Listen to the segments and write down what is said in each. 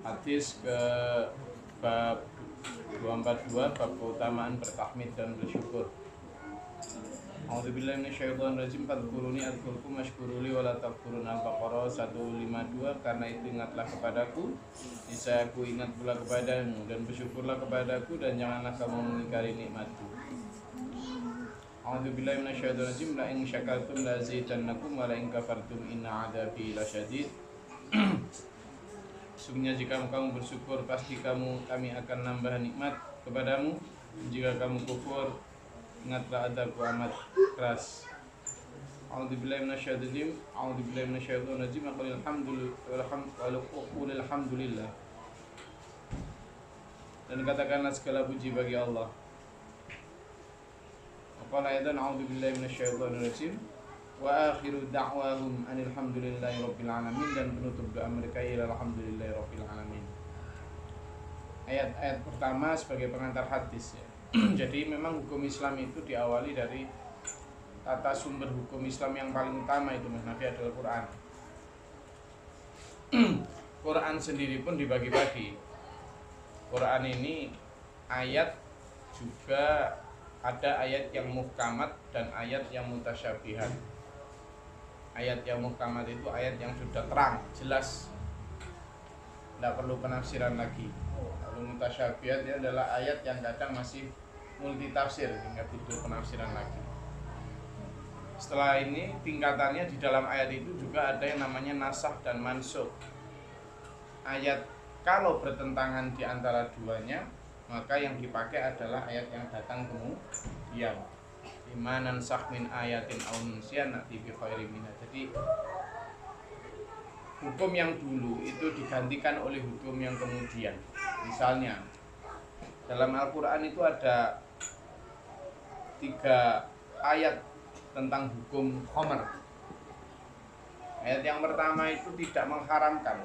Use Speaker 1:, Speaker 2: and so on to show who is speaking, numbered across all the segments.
Speaker 1: Hadis ke bab 242, bab keutamaan bertahmid dan bersyukur. A'udzubillahi minasyaitonirrajim. Fadhkuruni adzkurkum washkuruli wala takfurun. Al-Baqarah 152. Karena itu ingatlah kepadaku, niscaya aku ingat pula kepadamu, dan bersyukurlah kepadaku, dan janganlah kamu mengingkari nikmatku. A'udzubillahi minasyaitonirrajim. La in syakartum la azidannakum wa la in kafartum inna 'adzabi lasyadid. Sungguhnya jika kamu bersyukur, pasti kami akan nambah nikmat kepadamu. Jika kamu kufur, ingatlah adabku amat keras. A'udzubillahi minasyaitonir rajim. A'udzubillahi minasyaitonir rajim. Alhamdulillah. Dan katakanlah segala puji bagi Allah. Qala aidan a'udzubillahi minasyaitonir rajim. Wa akhiru da'wahum alhamdulillahi rabbil alamin. Dan penutup doa mereka ialah alhamdulillahi rabbil alamin. Ayat-ayat pertama sebagai pengantar hadis ya. Jadi memang hukum Islam itu diawali dari tata sumber hukum Islam yang paling utama itu Mas Nafi adalah Quran. Quran sendiri pun dibagi-bagi. Quran ini ayat juga ada ayat yang muhkamat dan ayat yang mutasyabihat. Ayat yang muhkamat itu ayat yang sudah terang, jelas, tidak perlu penafsiran lagi. Lalu mutasyabihat itu adalah ayat yang kadang masih multitafsir hingga butuh penafsiran lagi. Setelah ini tingkatannya di dalam ayat itu juga ada yang namanya nasakh dan mansukh. Ayat kalau bertentangan di antara duanya, maka yang dipakai adalah ayat yang datang kemudian. Imanan sakh min ayatin aw nunsiyan nati bi khairin minha. Jadi hukum yang dulu itu digantikan oleh hukum yang kemudian. Misalnya dalam Al-Quran itu ada 3 ayat tentang hukum khamr. Ayat yang pertama itu tidak mengharamkan,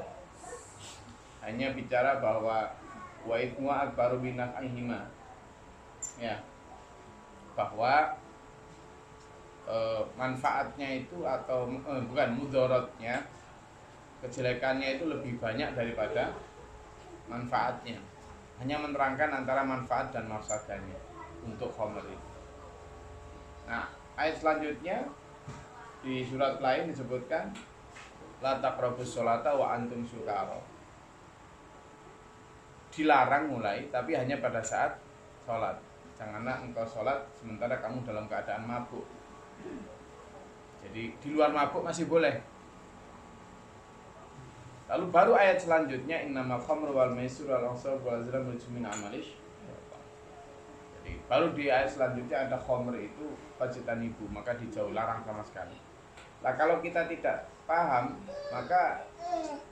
Speaker 1: hanya bicara bahwa wa ithmu akbaru min naf'ihima, ya, bahwa manfaatnya itu atau bukan mudaratnya, kejelekannya itu lebih banyak daripada manfaatnya. Hanya menerangkan antara manfaat dan mafsadahnya untuk khamr itu. Nah, ayat selanjutnya di surat lain disebutkan la taqrabus sholata wa antum sukara. Dilarang mulai, tapi hanya pada saat sholat. Janganlah engkau sholat sementara kamu dalam keadaan mabuk. Jadi di luar mabuk masih boleh. Lalu baru ayat selanjutnya innamal khamru wal maisir wal ansab wal azlam min amalish. Jadi baru di ayat selanjutnya ada khamr itu pacitan ibu, maka dijauh, larang sama sekali. Nah, kalau kita tidak paham, maka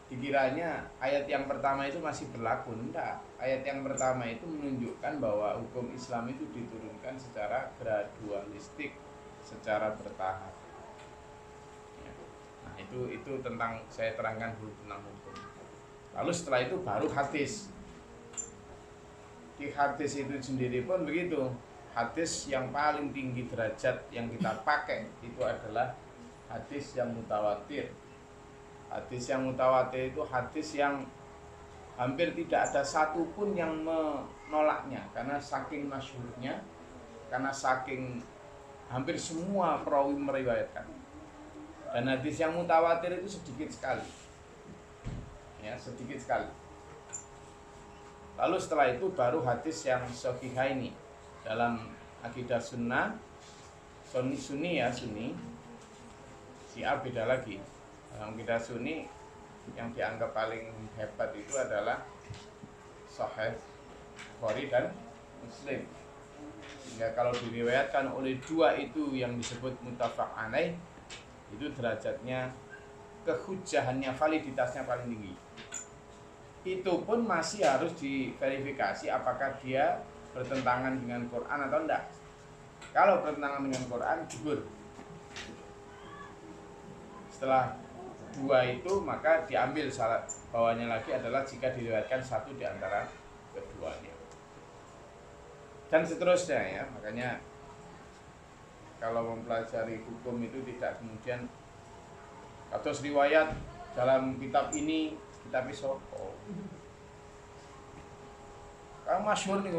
Speaker 1: dikiranya ayat yang pertama itu masih berlaku. Tidak. Ayat yang pertama itu menunjukkan bahwa hukum Islam itu diturunkan secara gradualistik, secara bertahap. Nah, itu tentang, saya terangkan dulu tentang hukum. Lalu setelah itu baru hadis. Di hadis itu sendiri pun begitu. Hadis yang paling tinggi derajat yang kita pakai itu adalah hadis yang mutawatir. Hadis yang mutawatir itu hadis yang hampir tidak ada satupun yang menolaknya, karena saking masyhurnya, karena saking hampir semua perawi meriwayatkan. Dan hadis yang mutawatir itu sedikit sekali, ya, sedikit sekali. Lalu setelah itu baru hadis yang sahihaini. Dalam akidah sunnah, sunni ya, sunni, Syiah beda lagi. Dalam akidah sunni yang dianggap paling hebat itu adalah Sahih Bukhari dan Muslim. Sehingga kalau diriwayatkan oleh dua itu yang disebut muttafaq alaih, itu derajatnya, kehujahannya, validitasnya paling tinggi. Itu pun masih harus diverifikasi apakah dia bertentangan dengan Quran atau enggak. Kalau bertentangan dengan Quran, gugur. Setelah dua itu, maka diambil salah bawahnya lagi adalah jika diriwayatkan satu di antara keduanya. Dan seterusnya ya. Makanya kalau mempelajari hukum itu tidak kemudian atau riwayat dalam kitab ini, kitab Isoko, Kamu masyhur nih,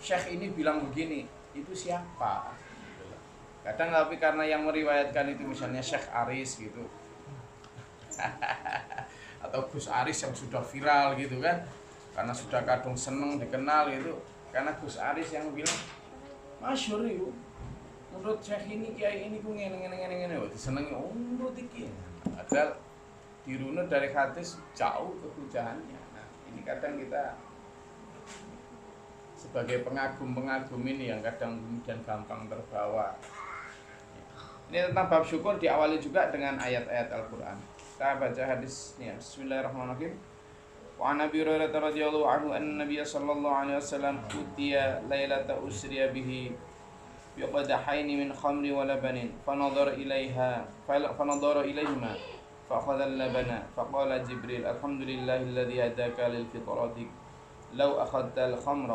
Speaker 1: Syekh ini bilang begini, itu siapa? Kadang tapi karena yang meriwayatkan itu misalnya Syekh Aris gitu, atau Gus Aris yang sudah viral gitu kan, karena sudah kadung seneng dikenal gitu, karena Gus Aris yang bilang masyhur itu, menurut Syekh ini kiai ini ku ngene disenengi menurut iki. Padahal dirunut dari hadis jauh kehujahannya. Nah, ini kadang kita sebagai pengagum-pengagum ini yang kadang kemudian gampang terbawa. Ini tentang bab syukur diawali juga dengan ayat-ayat Al-Qur'an. Kita baca hadisnya. Bismillahirrahmanirrahim. Wa an Abi Hurairah radhiyallahu anhu anna Nabiy sallallahu alaihi wasallam utiya lailata usriya bihi biqadahain min khamri wa labanin fanadhara ilaihima فأخذ اللبن فقال جبريل الحمد لله الذي هداك للفطرة لو أخذت الخمر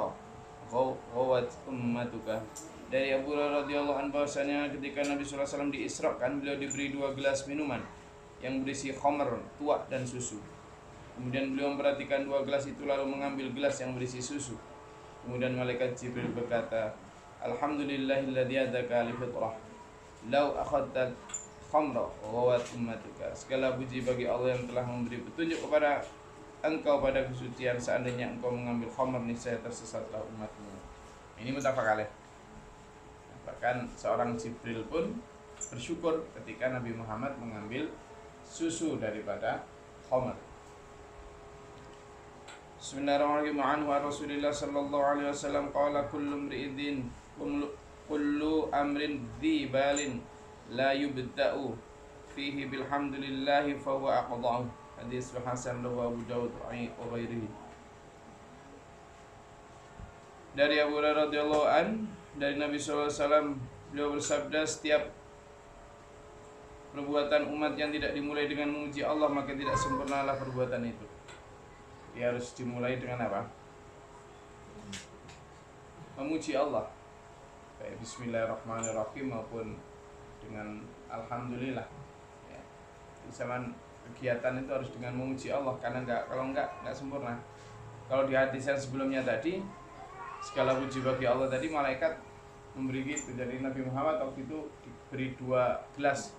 Speaker 1: غوت أمتك. Dari Abu Hurairah radhiyallahu anhu bahwasanya ketika Nabi sallallahu alaihi wasallam diisrakan, beliau diberi 2 gelas minuman yang berisi khamr, tuak dan susu. Kemudian beliau memperhatikan 2 gelas itu lalu mengambil gelas yang berisi susu. Kemudian malaikat Jibril berkata, Alhamdulillahilladzi hadaka li fitrah law akhadta khamra ghawat ummatuka. Segala puji bagi Allah yang telah memberi petunjuk kepada engkau pada kesucian. Seandainya engkau mengambil khamr, niscaya tersesatlah umatmu. Ini muttafaq alaih. Bahkan seorang Jibril pun bersyukur ketika Nabi Muhammad mengambil susu daripada khamr. Bismillahirrahmanirrahim. Anhu Rasulullah sallallahu alaihi wasallam qala kullu imri'in kullu amrin dhi balin la yubda'u fihi bilhamdulillahi fahuwa aqda'u. Hadis hasan lahu Abu Dawud wa ghairihi. Dari Abu Hurairah radhiyallahu an, dari Nabi sallallahu alaihi wasallam, beliau bersabda, setiap perbuatan umat yang tidak dimulai dengan memuji Allah maka tidak sempurnalah perbuatan itu. Dia harus dimulai dengan apa? Memuji Allah. Baik bismillahirrahmanirrahim maupun dengan alhamdulillah. Ya. Zaman kegiatan itu harus dengan memuji Allah, karena kalau enggak sempurna. Kalau di hadis yang sebelumnya tadi, segala puji bagi Allah tadi, malaikat memberi gitu. Jadi Nabi Muhammad waktu itu diberi 2 gelas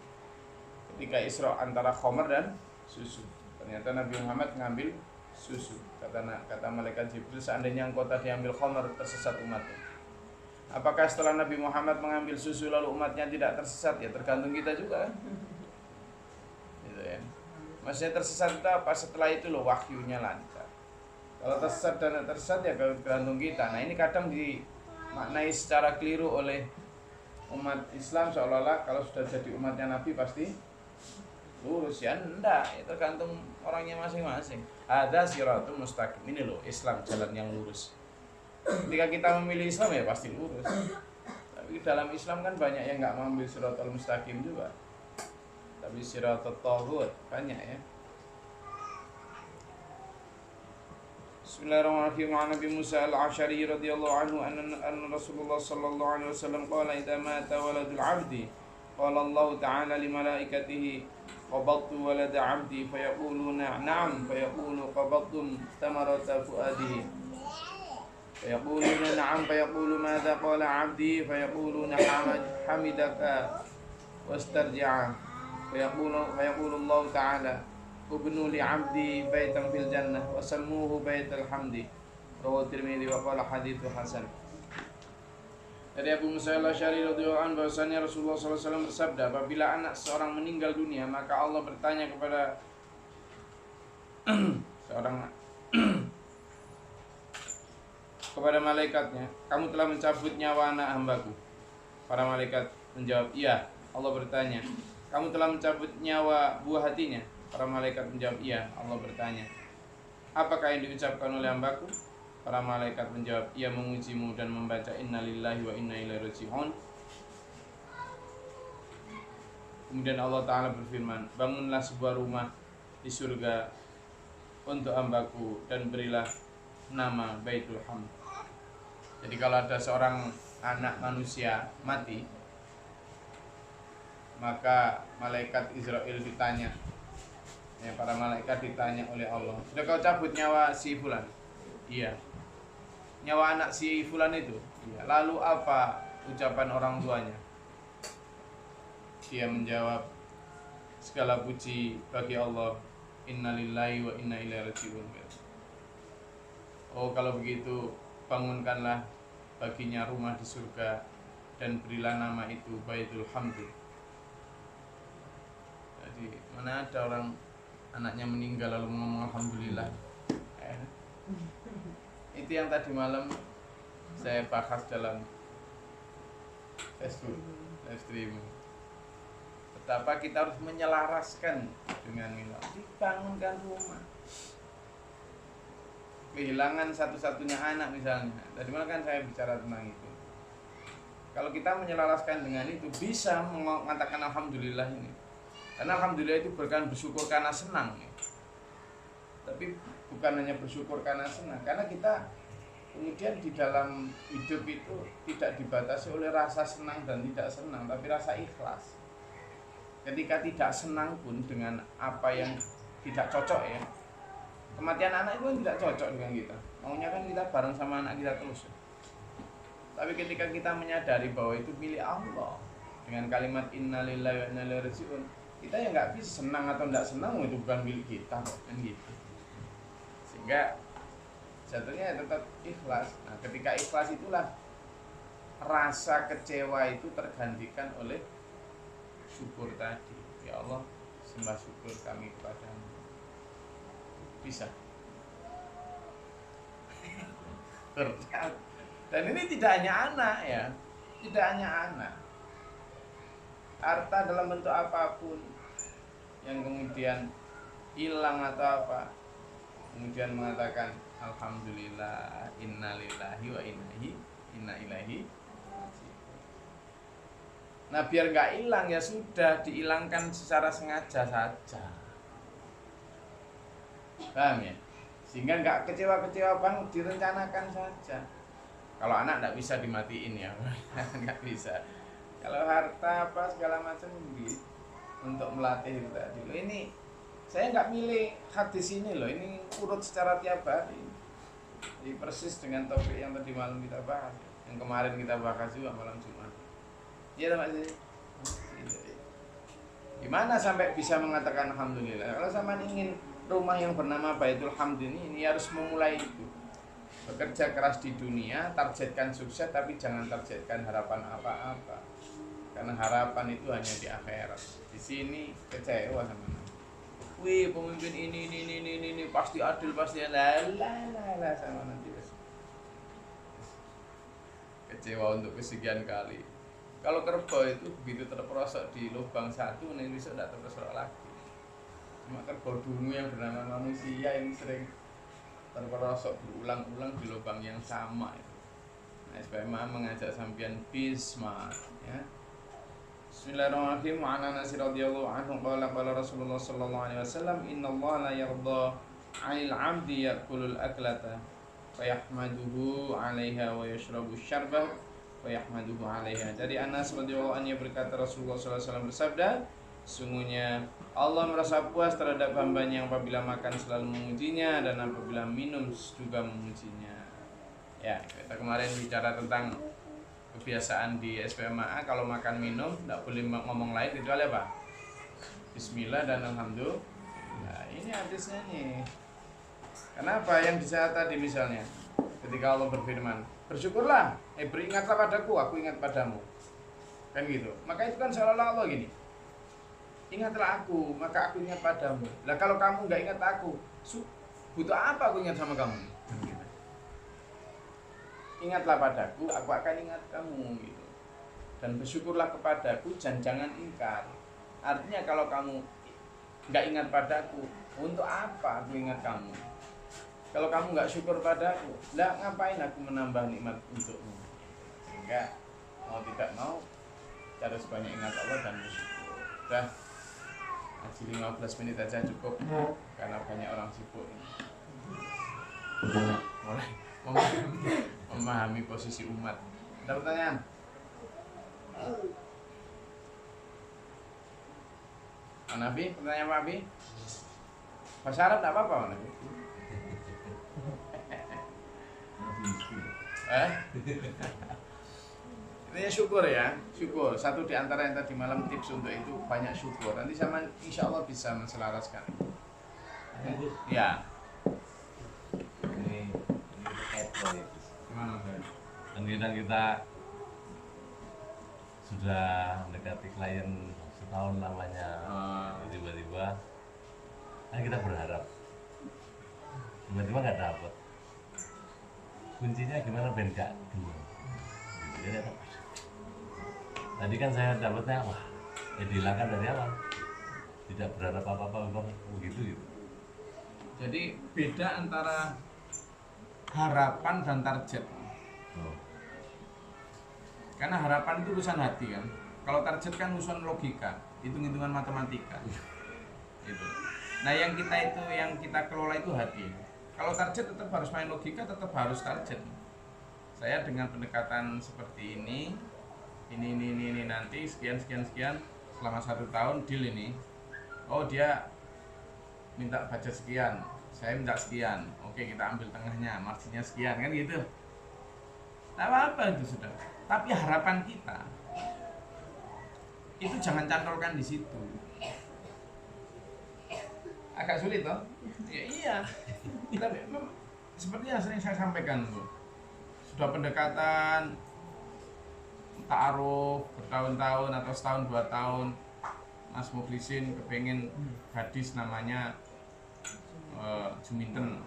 Speaker 1: ketika Isra antara khamr dan susu. Ternyata Nabi Muhammad ngambil susu. Kata malaikat Jibril, seandainya engkau tadi ambil khamr, tersesat umatmu. Apakah setelah Nabi Muhammad mengambil susu lalu umatnya tidak tersesat? Ya tergantung kita juga. Gitu ya. Maksudnya tersesat itu apa? Setelah itu loh wahyunya lancar. Kalau tersesat dan tidak tersesat ya tergantung kita. Nah ini kadang dimaknai secara keliru oleh umat Islam, seolah-olah kalau sudah jadi umatnya Nabi pasti lurus. Ya enggak, itu tergantung orangnya masing-masing. Ada siratul mustaqim, ini loh Islam, jalan yang lurus. Ketika kita memilih Islam ya pasti lurus. Tapi dalam Islam kan banyak yang nggak mengambil siratul mustaqim juga. Tapi siratul taghut banyak ya. Bismillahirrahmanirrahim. An Nabi Musa al-Asy'ari radhiyallahu anhu anna Rasulullah sallallahu alaihi wasallam qala idza mata waladul 'abdi qala Allah ta'ala li malaikatihi qabadtu walada 'abdi fayaquluna na'am fayaqulu qabadtum thamarata fuadihi fayaquluna na'am fayaqulu madza qala 'abdi fayaquluna hamidaka wastarja'a fayaqulu Allah ta'ala ubnu li 'abdi baitan fil jannah wa sammuhu baital hamdi. Rawahu Tirmidzi wa qala haditsu hasan. Dari Abu Musa al-Asy'ari radhiyallahu anhu bahwasanya Rasulullah sallallahu alaihi wasallam bersabda, apabila anak seorang meninggal dunia maka Allah bertanya kepada kepada malaikatnya, kamu telah mencabut nyawa anak hambaku. Para malaikat menjawab, iya. Allah bertanya, kamu telah mencabut nyawa buah hatinya. Para malaikat menjawab, iya. Allah bertanya, apakah yang diucapkan oleh hambaku? Para malaikat menjawab, ia memujimu dan membaca innalillahi wa inna ilaihi raji'un. Kemudian Allah Ta'ala berfirman, bangunlah sebuah rumah di surga untuk hambaku dan berilah nama Baitul Hamd. Jadi kalau ada seorang anak manusia mati, maka malaikat Israel ditanya, ya, para malaikat ditanya oleh Allah, sudah kau cabut nyawa si fulan? Iya. nyawa anak si fulan itu. Lalu apa ucapan orang tuanya? Dia menjawab, segala puji bagi Allah, innalillahi wa inna ilaihi raji'un. Oh, kalau begitu bangunkanlah baginya rumah di surga dan berilah nama itu Baitul Hamdi. Jadi mana ada orang anaknya meninggal lalu ngomong alhamdulillah. Itu yang tadi malam saya bahas dalam Facebook live streaming. Betapa kita harus menyelaraskan dengan mila. Dibangunkan rumah. Kehilangan satu-satunya anak misalnya. Tadi malam kan saya bicara tentang itu. Kalau kita menyelaraskan dengan itu bisa mengatakan alhamdulillah ini. Karena alhamdulillah itu bukan bersyukur karena senang ya. Tapi bukan hanya bersyukur karena senang, karena kita kemudian di dalam hidup itu tidak dibatasi oleh rasa senang dan tidak senang, tapi rasa ikhlas. Ketika tidak senang pun dengan apa yang tidak cocok ya. Kematian anak itu tidak cocok dengan kita. Maunya kan kita bareng sama anak kita terus. Tapi ketika kita menyadari bahwa itu milik Allah dengan kalimat innalillahi wa inna ilaihi raji'un, kita ya nggak bisa senang atau tidak senang itu bukan milik kita kan gitu. Sehingga jatuhnya tetap ikhlas. Nah, ketika ikhlas itulah rasa kecewa itu tergantikan oleh syukur tadi. Ya Allah, sembah syukur kami kepadamu. Bisa. Dan ini tidak hanya anak ya, tidak hanya anak. Harta dalam bentuk apapun yang kemudian hilang atau apa, kemudian mengatakan alhamdulillah, innalillahi wa inna ilaihi. Nah, biar nggak hilang ya sudah dihilangkan secara sengaja saja. Paham ya? Sehingga nggak kecewa-kecewa banget, direncanakan saja. Kalau anak nggak bisa dimatiin ya, nggak bisa. Kalau harta apa segala macam gitu, untuk melatih itu tadi. Ini saya nggak milih hadis ini loh, ini urut secara tiap hari. Jadi persis dengan topik yang tadi malam kita bahas, yang kemarin kita bahas juga malam Jumat. Iya Mas. Gimana sampai bisa mengatakan alhamdulillah? Kalau sama ingin rumah yang bernama Baitul Hamdi ini harus memulai itu. Bekerja keras di dunia, targetkan sukses, tapi jangan targetkan harapan apa-apa. Karena harapan itu hanya di akhirat. Di sini kecewa sama nanti. Wih, pemimpin ini pasti adil, pasti lah sama nanti. Kecewa untuk kesekian kali. Kalau kerbau itu begitu terperosok di lubang satu, nanti besok tidak terperosok lagi. Cuma kerbau dungu yang bernama manusia ini sering terperosok berulang-ulang di lubang yang sama itu. Nah, SPMA mengajak sampean bisma ya. Bismillahirrahmanirrahim. Ana Nasir radhiyallahu anhu qala Rasulullah sallallahu alaihi wasallam innallaha la yarda 'anil 'abdi ya'kulul aklata fa yahmaduhu 'alaiha wa yashrabu syarbah wa yahmaduhu 'alaiha. Dari Anas radhiyallahu anhu berkata Rasulullah sallallahu alaihi wasallam bersabda, sungguhnya Allah merasa puas terhadap hambanya yang apabila makan selalu memujinya dan apabila minum juga memujinya. Ya, kita kemarin bicara tentang kebiasaan di SPMA kalau makan minum tidak boleh ngomong lain kecuali apa? Bismillah dan alhamdulillah. Nah, ini hadisnya nih. Kenapa yang di saat tadi misalnya ketika Allah berfirman, bersyukurlah, beringatlah padaku, aku ingat padamu. Kan gitu. Maka itu kan seolah-olah Allah gini. Ingatlah aku, maka aku ingat padamu. Lah kalau kamu nggak ingat aku, butuh apa aku ingat sama kamu? Ingatlah padaku, aku akan ingat kamu gitu. Dan bersyukurlah kepadaku, jangan ingkar. Artinya kalau kamu nggak ingat padaku, untuk apa aku ingat kamu? Kalau kamu nggak syukur padaku, lah ngapain aku menambah nikmat untukmu? Sehingga mau tidak mau harus banyak ingat Allah dan bersyukur. Udah ngaji 15 menit aja cukup karena banyak orang sibuk ini. Mulai memahami posisi umat. Ada pertanyaan? Pak Nabi, pertanyaan Pak Nabi? Bahasa Arab tidak apa-apa Pak Nabi? Eh? Ini syukur ya, syukur. Satu di antara yang tadi malam tips untuk itu banyak syukur. Nanti sama insya Allah bisa menselaraskan. Ya.
Speaker 2: Ini terkait proyek.
Speaker 1: Gimana Bang?
Speaker 2: Dan kita sudah mendekati klien setahun lamanya, tiba-tiba kan kita berharap, tiba-tiba nggak dapet. Kuncinya gimana Ben Kak? Gitu ya. Tadi kan saya dapatnya wah, dilakukan dari awal, tidak berharap apa-apa begitu gitu.
Speaker 1: Jadi beda antara harapan dan target. Karena harapan itu urusan hati kan. Kalau target kan urusan logika, hitung-hitungan matematika. Itu. Nah yang kita kelola itu hati. Kalau target tetap harus main logika, tetap harus target. Saya dengan pendekatan seperti ini nanti sekian selama 1 tahun deal ini. Oh dia minta budget sekian, saya minta sekian. Oke kita ambil tengahnya, marginnya sekian kan gitu. Tak apa-apa itu sudah. Tapi harapan kita itu jangan cantolkan di situ. Agak sulit toh? Ya, iya. Tapi seperti yang sering saya sampaikan Bu. Sudah pendekatan ta'aruf bertahun-tahun atau setahun 2 tahun, Mas Mukhlisin kepengen gadis namanya Juminten,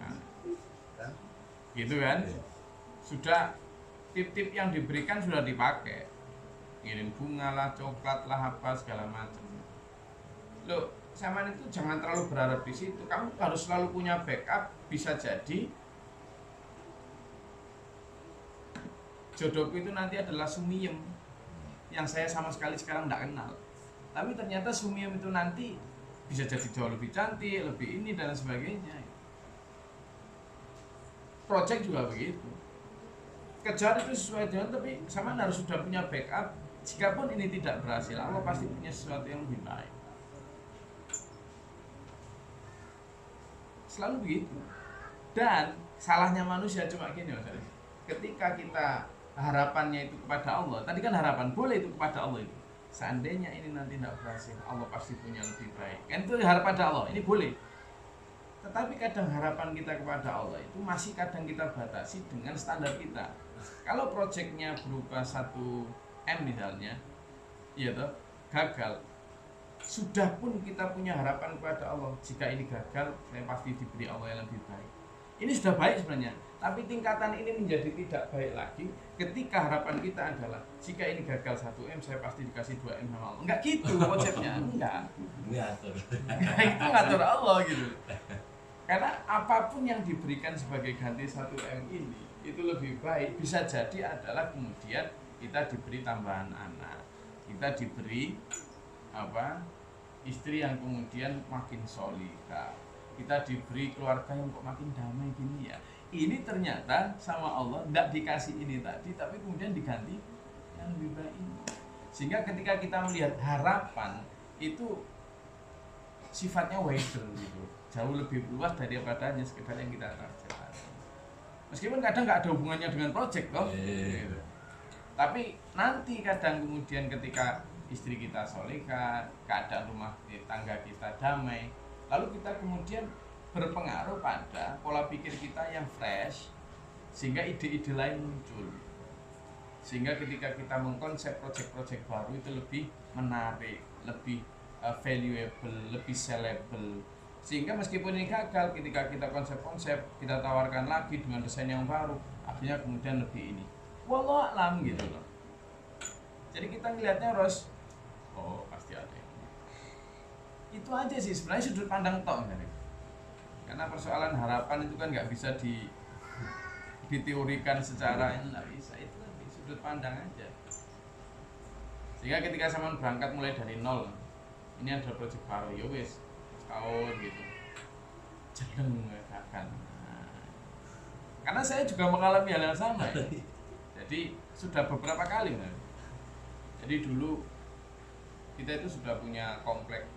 Speaker 1: nah, gitu kan? Sudah tip-tip yang diberikan sudah dipakai, ngirim bunga lah, coklat lah, apa segala macam. Loh, sama itu jangan terlalu berharap di situ. Kamu harus selalu punya backup. Bisa jadi jodohku itu nanti adalah Sumiem yang saya sama sekali sekarang tidak kenal. Tapi ternyata Sumiem itu nanti bisa jadi jauh lebih cantik, lebih ini dan sebagainya. Project juga begitu. Kejar itu sesuai dengan, tapi sama harus sudah punya backup. Jikapun ini tidak berhasil, Allah pasti punya sesuatu yang lebih baik. Selalu begitu. Dan salahnya manusia cuma gini Mas Arif. Ketika kita harapannya itu kepada Allah, tadi kan harapan boleh itu kepada Allah itu. Seandainya ini nanti tidak berhasil, Allah pasti punya lebih baik. Kan itu harapan pada Allah, ini boleh. Tetapi kadang harapan kita kepada Allah itu masih kadang kita batasi dengan standar kita. Kalau proyeknya berupa 1M misalnya, iya toh, gagal. Sudah pun kita punya harapan kepada Allah, jika ini gagal, saya pasti diberi Allah yang lebih baik. Ini sudah baik sebenarnya, tapi tingkatan ini menjadi tidak baik lagi ketika harapan kita adalah jika ini gagal 1M, saya pasti dikasih 2M sama Allah. Enggak gitu konsepnya, enggak. Itu ngatur Allah gitu. Karena apapun yang diberikan sebagai ganti 1M ini itu lebih baik, bisa jadi adalah kemudian kita diberi tambahan anak, kita diberi istri yang kemudian makin solihah, kita diberi keluarga yang kok makin damai gini ya. Ini ternyata sama Allah tidak dikasih ini tadi, tapi kemudian diganti yang lebih baik ini. Sehingga ketika kita melihat harapan itu sifatnya wider gitu, jauh lebih luas daripada hanya sekedar yang kita targetkan. Meskipun kadang nggak ada hubungannya dengan proyek toh, gitu. Tapi nanti kadang kemudian ketika istri kita solehah, keadaan rumah tangga kita damai, lalu kita kemudian berpengaruh pada pola pikir kita yang fresh, sehingga ide-ide lain muncul. Sehingga ketika kita mengkonsep proyek-proyek baru itu lebih menarik, lebih valuable, lebih sellable. Sehingga meskipun ini gagal, ketika kita konsep-konsep, kita tawarkan lagi dengan desain yang baru, akhirnya kemudian lebih ini. Wallahu a'lam gitu loh. Jadi kita ngelihatnya harus, oh pasti ada. Itu aja sih sebenarnya sudut pandang tok. Karena persoalan harapan itu kan nggak bisa diteorikan secara ini, nggak bisa. Itu lebih sudut pandang aja. Sehingga ketika sama berangkat mulai dari nol, ini ada proyek baru, ya wes tahun gitu, jeleng akan. Karena saya juga mengalami hal yang sama ya. Jadi sudah beberapa kali kan. Jadi dulu kita itu sudah punya komplek,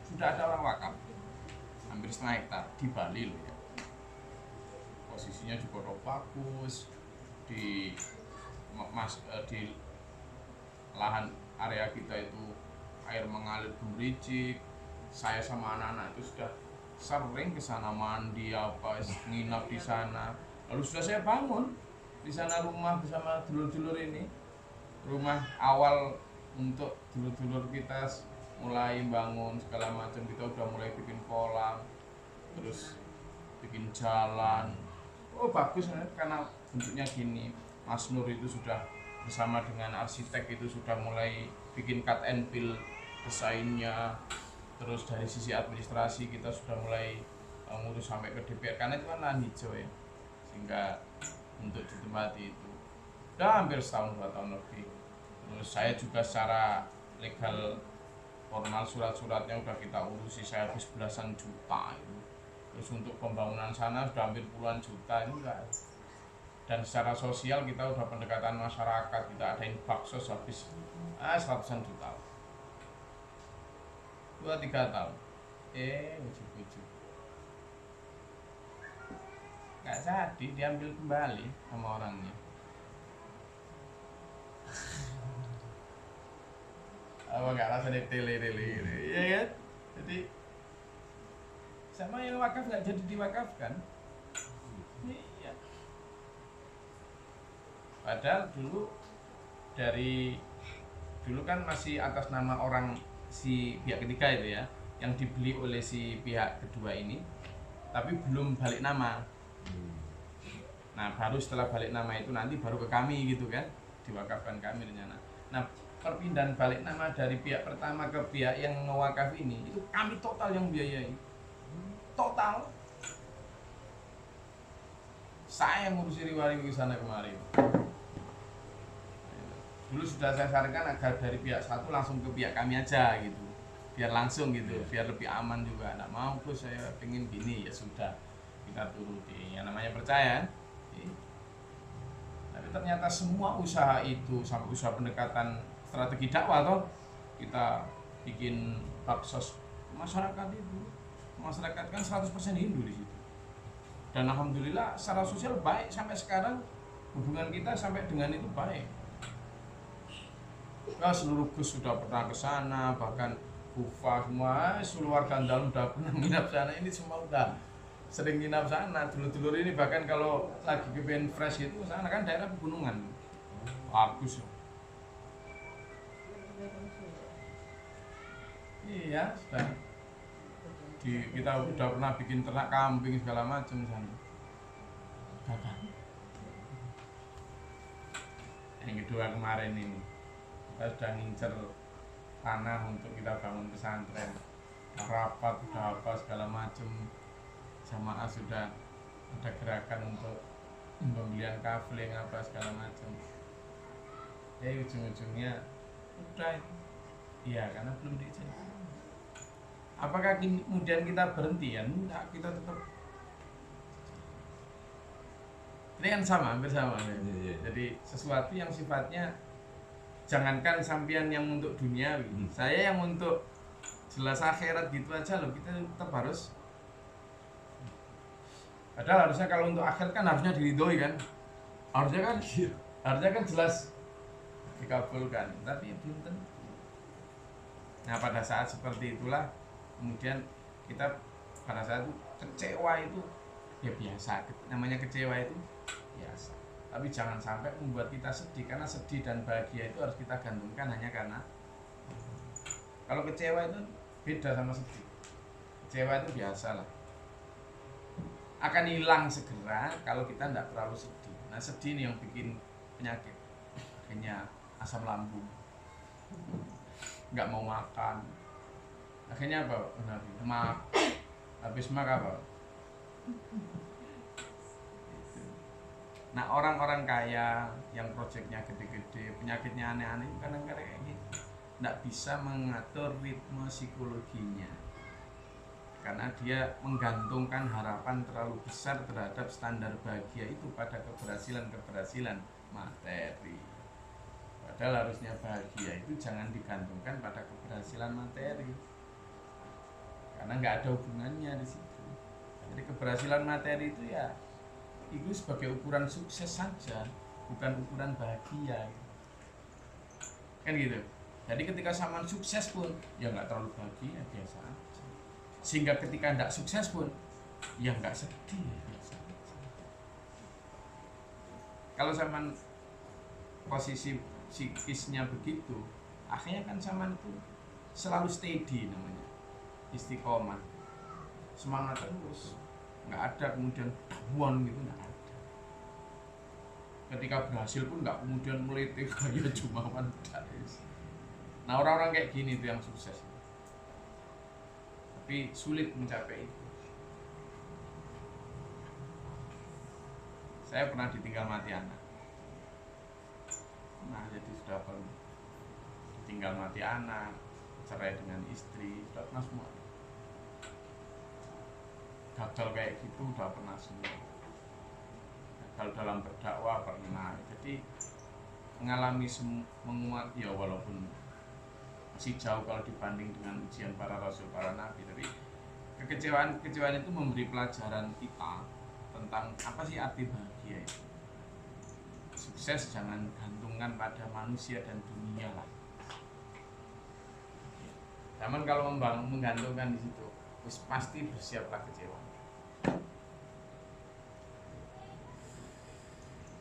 Speaker 1: sudah ada orang wakaf hampir 1,5 hektar di Bali loh ya. posisinya juga udah bagus di di lahan area kita itu air mengalir gemericik. Saya sama anak-anak itu sudah sering ke sana mandi apa nginap di sana. Lalu sudah saya bangun di sana rumah bersama dulur-dulur ini, rumah awal untuk dulur-dulur kita mulai bangun segala macam. Kita udah mulai bikin kolam, terus bikin jalan. Oh bagus karena bentuknya gini. Mas Nur itu sudah bersama dengan arsitek itu sudah mulai bikin cut and fill desainnya. Terus dari sisi administrasi kita sudah mulai ngurus sampai ke DPR karena itu kan lahan hijau ya, sehingga untuk ditempati itu udah hampir setahun 2 tahun lebih. Terus saya juga secara legal formal surat-suratnya udah kita urusi, saya habis belasan juta itu. Terus untuk pembangunan sana sudah hampir puluhan juta ini enggak. Dan secara sosial kita udah pendekatan masyarakat, kita adain baksos habis 100-an juta 2-3 tahun ujuk-ujuk nggak jadi diambil kembali sama orangnya. Apa nggak rasa ditele-tele gitu ya kan. Jadi sama yang wakaf nggak jadi diwakafkan. Iya. Padahal dulu kan masih atas nama orang si pihak ketiga itu ya, yang dibeli oleh si pihak kedua ini, tapi belum balik nama. Nah baru setelah balik nama itu nanti baru ke kami gitu kan, diwakafkan kami rencana. Nah perpindahan balik nama dari pihak pertama ke pihak yang ngewakaf ini itu kami total yang biayai, total. Saya ngurusi riwari ke sana kemarin. Dulu sudah saya sarankan agar dari pihak satu langsung ke pihak kami aja gitu, biar langsung gitu, biar lebih aman juga. Nggak mau terus saya pengen gini, ya sudah kita turuti. Yang namanya percaya. Tapi ternyata semua usaha itu sampai usaha pendekatan strategi dakwah toh kita bikin baksos masyarakat itu, masyarakat kan 100% Hindu di situ. Dan alhamdulillah secara sosial baik sampai sekarang, hubungan kita sampai dengan itu baik. Nah, seluruh Gus sudah pernah ke sana, bahkan Kufa semua seluruh warga dalam udah pernah nginap sana. Ini semua udah sering nginap sana. Dulur-dulur ini bahkan kalau lagi kepengen fresh itu sana kan daerah pegunungan, bagus. Iya, sudah. Kita udah pernah bikin ternak kambing segala macam sana. Yang kedua kemarin ini kita sudah ngincer tanah untuk kita bangun pesantren, rapat udah apa segala macam, jamaah sudah ada gerakan untuk pembelian kafling apa segala macam. Ujung-ujungnya udah itu. Iya, karena belum diizinkan. Apakah kemudian kita berhenti? Ya enggak, kita tetap. Ini kan sama, hampir sama. Jadi sesuatu yang sifatnya jangankan sampean yang untuk dunia, saya yang untuk jelas akhirat gitu aja loh, kita tetap harus. Padahal harusnya kalau untuk akhir kan harusnya diridhoi kan, harusnya kan jelas dikabulkan, tapi belum tentu. Nah pada saat seperti itulah kemudian kita pada saat itu kecewa itu ya biasa, namanya kecewa itu biasa. Tapi jangan sampai membuat kita sedih, karena sedih dan bahagia itu harus kita gantungkan hanya karena. Kalau kecewa itu beda sama sedih. Kecewa itu biasa lah, akan hilang segera kalau kita tidak terlalu sedih. Nah sedih ini yang bikin penyakit, akhirnya asam lambung, nggak mau makan, akhirnya apa? Habis makan apa? Nah orang-orang kaya yang proyeknya gede-gede, penyakitnya aneh-aneh, kadang-kadang kayak gitu, nggak bisa mengatur ritme psikologinya, karena dia menggantungkan harapan terlalu besar terhadap standar bahagia itu pada keberhasilan materi. Padahal harusnya bahagia itu jangan digantungkan pada keberhasilan materi, karena nggak ada hubungannya di situ. Jadi keberhasilan materi itu ya itu sebagai ukuran sukses saja, bukan ukuran bahagia. Kan gitu. Jadi ketika sampean sukses pun ya nggak terlalu bahagia, biasa aja. Sehingga ketika tidak sukses pun ya nggak sedih, biasa aja. Kalau sampean posisi psikisnya begitu, akhirnya kan sampean itu selalu steady namanya, istiqomah, semangat terus, nggak ada kemudian buan gitu, nggak ada. Ketika berhasil pun nggak kemudian meliti kayak Jumawan. Nah orang-orang kayak gini itu yang sukses, tapi sulit mencapai itu. Saya pernah ditinggal mati anak. Nah jadi sudah ditinggal mati anak, cerai dengan istri, sudah pernah semua. Gagal kayak gitu udah pernah semua. Gagal dalam berdakwah pernah. Jadi mengalami menguat ya, walaupun masih jauh kalau dibanding dengan ujian para rasul, para nabi, tapi kekecewaan itu memberi pelajaran kita tentang apa sih arti bahagia itu. Sukses jangan gantungkan pada manusia dan dunia lah. Namun kalau menggantungkan di situ, pasti bersiaplah kecewa.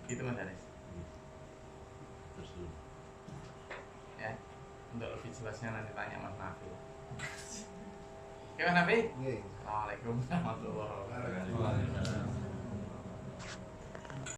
Speaker 1: Gitu Mas Aris.
Speaker 2: Terus
Speaker 1: Ya, untuk lebih jelasnya nanti tanya Mas Nafi. Oke Mas Nafi?
Speaker 3: Nggih.
Speaker 1: Assalamualaikum warahmatullahi wabarakatuh.